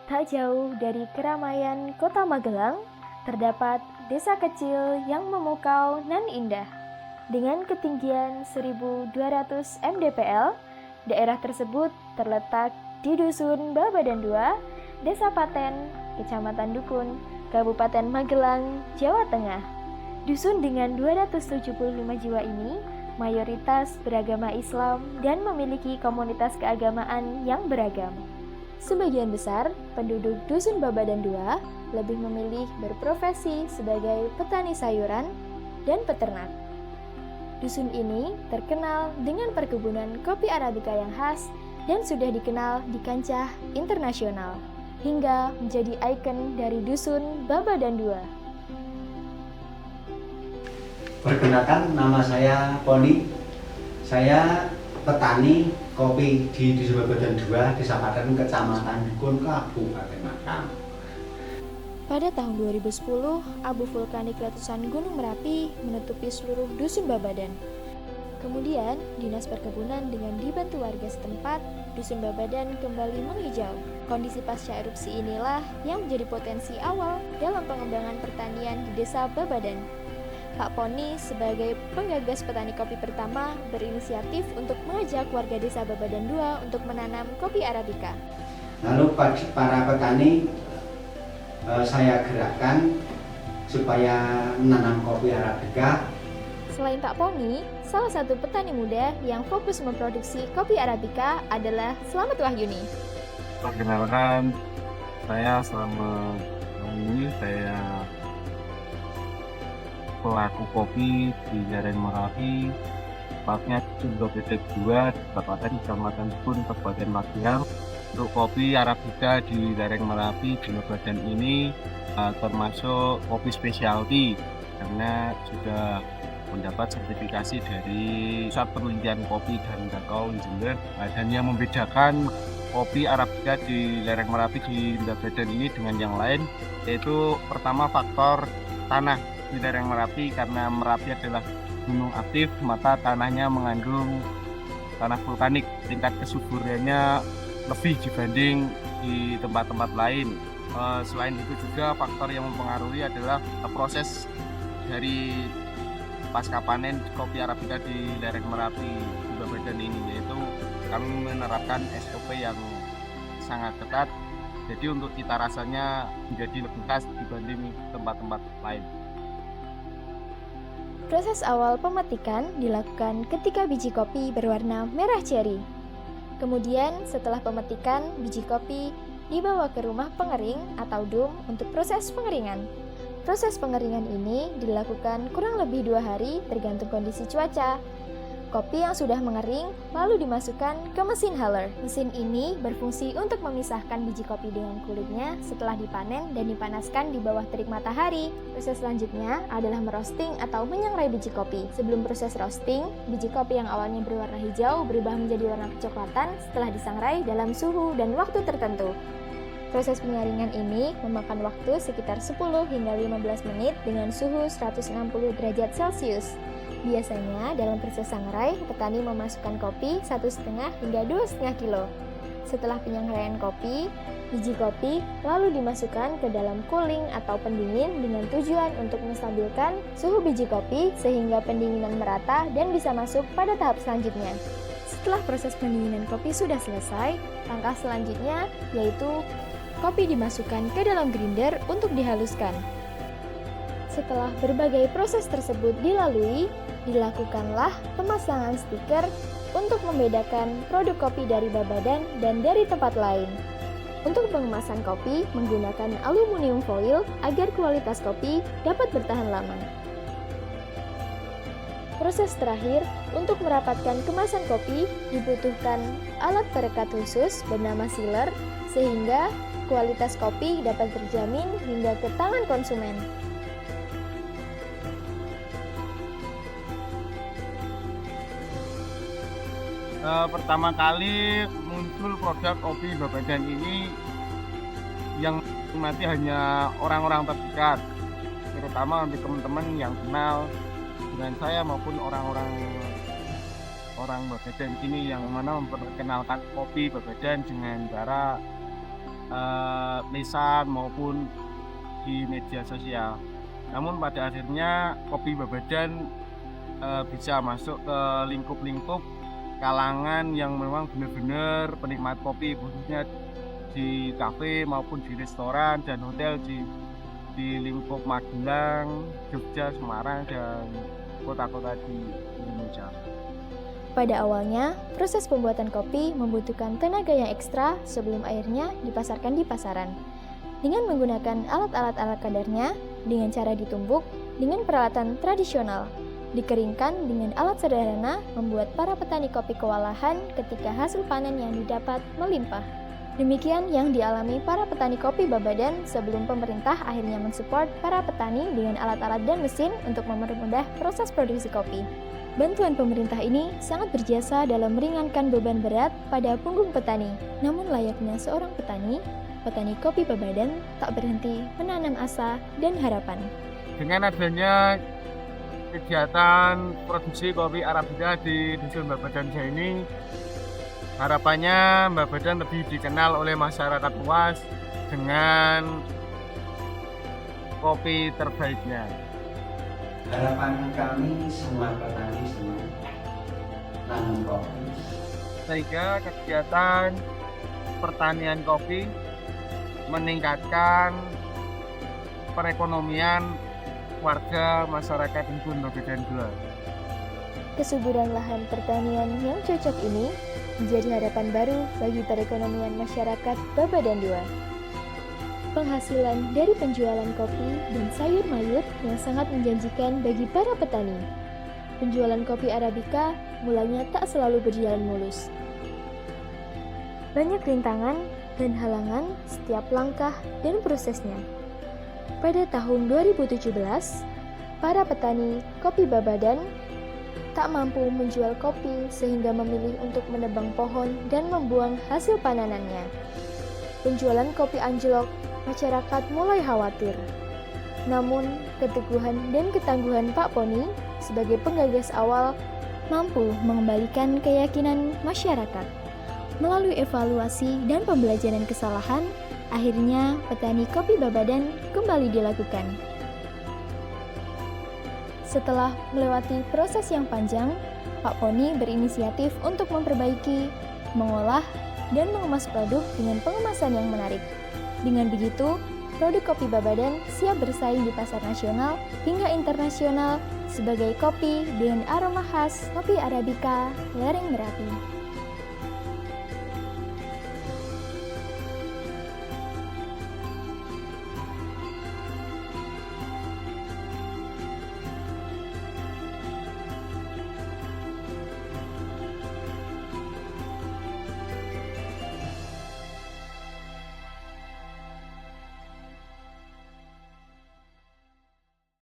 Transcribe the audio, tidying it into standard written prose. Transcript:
Tak jauh dari keramaian kota Magelang, terdapat desa kecil yang memukau nan indah. Dengan ketinggian 1.200 mdpl, daerah tersebut terletak di Dusun Babadan 2, Desa Paten, Kecamatan Dukun, Kabupaten Magelang, Jawa Tengah. Dusun dengan 275 jiwa ini mayoritas beragama Islam dan memiliki komunitas keagamaan yang beragam. Sebagian besar penduduk Dusun Babadan 2 lebih memilih berprofesi sebagai petani sayuran dan peternak. Dusun ini terkenal dengan perkebunan kopi Arabica yang khas dan sudah dikenal di kancah internasional, hingga menjadi ikon dari Dusun Babadan 2. Perkenalkan, nama saya Poni. Saya petani kopi di Dusun Babadan 2, Desa Paten, Kecamatan Dukun, Kabupaten Magelang. Pada tahun 2010, abu vulkanik letusan Gunung Merapi menutupi seluruh Dusun Babadan. Kemudian, Dinas Perkebunan dengan dibantu warga setempat, Dusun Babadan kembali menghijau. Kondisi pasca erupsi inilah yang menjadi potensi awal dalam pengembangan pertanian di Desa Babadan. Pak Poni sebagai penggagas petani kopi pertama berinisiatif untuk mengajak warga Desa Babadan 2 untuk menanam kopi Arabica. Lalu para petani saya gerakkan supaya menanam kopi Arabica. Selain Pak Poni, salah satu petani muda yang fokus memproduksi kopi Arabica adalah Slamet Wahyuni. Perkenalkan, saya Slamet Wahyuni, saya pelaku kopi di Lereng Merapi, tepatnya Dusun Babadan 2, Kabupaten Dukun, Kabupaten Magelang. Untuk kopi Arabica di Lereng Merapi di Babadan ini termasuk kopi spesialty karena sudah mendapat sertifikasi dari Pusat Penelitian Kopi dan Kakao Jember. Dan yang membedakan kopi Arabica di Lereng Merapi di Babadan ini dengan yang lain yaitu pertama faktor tanah di Lereng Merapi, karena Merapi adalah gunung aktif maka tanahnya mengandung tanah vulkanik, tingkat kesuburannya lebih dibanding di tempat-tempat lain. Selain itu juga faktor yang mempengaruhi adalah proses dari pasca panen kopi Arabica di Lereng Merapi di Babadan ini, yaitu kami menerapkan SOP yang sangat ketat, jadi untuk cita rasanya menjadi lebih khas dibanding tempat-tempat lain. Proses awal pemetikan dilakukan ketika biji kopi berwarna merah ceri. Kemudian setelah pemetikan, biji kopi dibawa ke rumah pengering atau dum untuk proses pengeringan. Proses pengeringan ini dilakukan kurang lebih 2 hari tergantung kondisi cuaca. Kopi yang sudah mengering lalu dimasukkan ke mesin huller. Mesin ini berfungsi untuk memisahkan biji kopi dengan kulitnya setelah dipanen dan dipanaskan di bawah terik matahari. Proses selanjutnya adalah merosting atau menyangrai biji kopi. Sebelum proses roasting, biji kopi yang awalnya berwarna hijau berubah menjadi warna kecoklatan setelah disangrai dalam suhu dan waktu tertentu. Proses penyaringan ini memakan waktu sekitar 10 hingga 15 menit dengan suhu 160 derajat Celcius. Biasanya dalam proses sangrai, petani memasukkan kopi 1,5 hingga 2,5 kilo. Setelah penyangraian kopi, biji kopi lalu dimasukkan ke dalam cooling atau pendingin dengan tujuan untuk menstabilkan suhu biji kopi sehingga pendinginan merata dan bisa masuk pada tahap selanjutnya. Setelah proses pendinginan kopi sudah selesai, langkah selanjutnya yaitu kopi dimasukkan ke dalam grinder untuk dihaluskan. Setelah berbagai proses tersebut dilalui, dilakukanlah pemasangan stiker untuk membedakan produk kopi dari Babadan dan dari tempat lain. Untuk pengemasan kopi menggunakan aluminium foil agar kualitas kopi dapat bertahan lama. Proses terakhir, untuk merapatkan kemasan kopi dibutuhkan alat perekat khusus bernama sealer sehingga kualitas kopi dapat terjamin hingga ke tangan konsumen. Pertama kali muncul produk kopi Babadan ini yang nanti hanya orang-orang terdekat, terutama untuk teman-teman yang kenal dengan saya maupun orang-orang Babadan ini yang mana memperkenalkan kopi Babadan dengan cara lisan maupun di media sosial. Namun pada akhirnya kopi Babadan bisa masuk ke lingkup-lingkup kalangan yang memang benar-benar penikmat kopi, khususnya di kafe maupun di restoran dan hotel di lingkup Magelang, Jogja, Semarang, dan kota-kota di Indonesia. Pada awalnya, proses pembuatan kopi membutuhkan tenaga yang ekstra sebelum airnya dipasarkan di pasaran. Dengan menggunakan alat-alat kadarnya, dengan cara ditumbuk, dengan peralatan tradisional, dikeringkan dengan alat sederhana, membuat para petani kopi kewalahan ketika hasil panen yang didapat melimpah. Demikian yang dialami para petani kopi Babadan sebelum pemerintah akhirnya mensupport para petani dengan alat-alat dan mesin untuk mempermudah proses produksi kopi. Bantuan pemerintah ini sangat berjasa dalam meringankan beban berat pada punggung petani. Namun layaknya seorang petani, petani kopi Babadan tak berhenti menanam asa dan harapan. Dengan adanya kegiatan produksi kopi Arabica di Dusun Babadan ini, harapannya Babadan lebih dikenal oleh masyarakat luas dengan kopi terbaiknya. Harapan kami semua petani senang nanam kopi. Sehingga kegiatan pertanian kopi meningkatkan perekonomian warga masyarakat Dusun Babadan 2. Kesuburan lahan pertanian yang cocok ini menjadi harapan baru bagi perekonomian masyarakat Babadan 2. Penghasilan dari penjualan kopi dan sayur mayur yang sangat menjanjikan bagi para petani. Penjualan kopi Arabica mulanya tak selalu berjalan mulus. Banyak rintangan dan halangan setiap langkah dan prosesnya. Pada tahun 2017, para petani kopi Babadan tak mampu menjual kopi sehingga memilih untuk menebang pohon dan membuang hasil panenannya. Penjualan kopi anjlok, masyarakat mulai khawatir. Namun, keteguhan dan ketangguhan Pak Poni sebagai penggagas awal mampu mengembalikan keyakinan masyarakat. Melalui evaluasi dan pembelajaran kesalahan, akhirnya petani kopi Babadan kembali dilakukan. Setelah melewati proses yang panjang, Pak Poni berinisiatif untuk memperbaiki, mengolah, dan mengemas produk dengan pengemasan yang menarik. Dengan begitu, produk kopi Babadan siap bersaing di pasar nasional hingga internasional sebagai kopi dengan aroma khas kopi Arabica lereng Merapi.